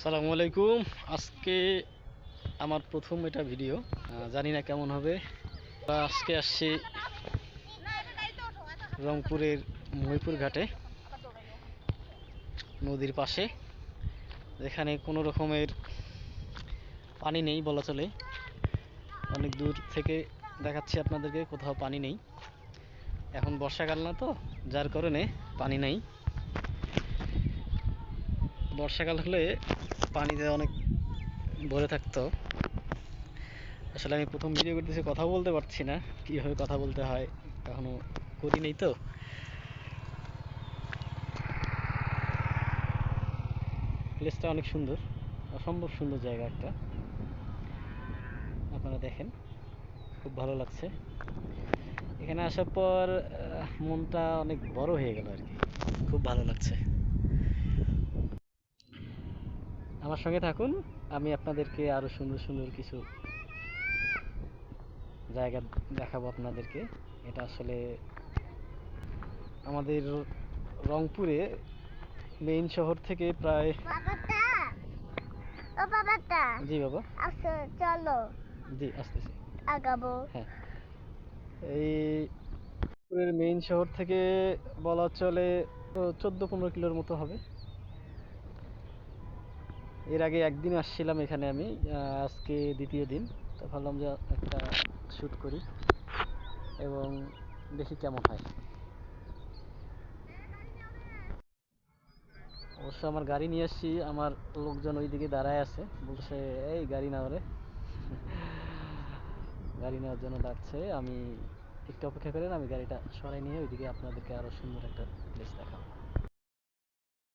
আসসালামু আলাইকুম। আজকে আমার প্রথম এটা ভিডিও, জানি না কেমন হবে। আজকে আসছি রংপুরের মহিপুর ঘাটে, নদীর পাশে, যেখানে কোনো রকমের পানি নেই বলা চলে। অনেক দূর থেকে দেখাচ্ছি আপনাদেরকে, কোথাও পানি নেই। এখন বর্ষাকাল না তো, যার কারণে পানি নেই। বর্ষাকাল হলে পানিতে অনেক ভরে থাকতো। আসলে আমি প্রথম ভিডিও করতেছি, কথাও বলতে পারছি না, কীভাবে কথা বলতে হয় এখনো করি নেই তো। প্লেসটা অনেক সুন্দর, অসম্ভব সুন্দর জায়গা একটা। আপনারা দেখেন, খুব ভালো লাগছে এখানে আসার পর। মনটা অনেক বড় হয়ে গেল আর কি, খুব ভালো লাগছে। আমার সঙ্গে থাকুন, আমি আপনাদেরকে আরো সুন্দর সুন্দর কিছু জায়গা দেখাবো আপনাদেরকে। এটা আসলে আমাদের রংপুরে মেইন শহর থেকে প্রায়। জি বাবা, আচ্ছা চলো জি আসতেছি, আগাবো। হ্যাঁ। এই রংপুরের মেইন শহর থেকে বলা চলে 14-15 কিলোর মতো হবে। এর আগে একদিন আসছিলাম এখানে আমি, আজকে দ্বিতীয় দিন। তো ভাবলাম যে একটা শ্যুট করি এবং দেখি কেমন হয়। অবশ্য আমার গাড়ি নিয়ে আসছি, আমার লোকজন ওইদিকে দাঁড়ায় আছে, বলছে এই গাড়ি নাও রে। গাড়ি নেওয়ার জন্য ডাকছে। আমি একটু অপেক্ষা করেন, আমি গাড়িটা সরাই নিয়ে ওইদিকে আপনাদেরকে আরো সুন্দর একটা প্লেস দেখাবো।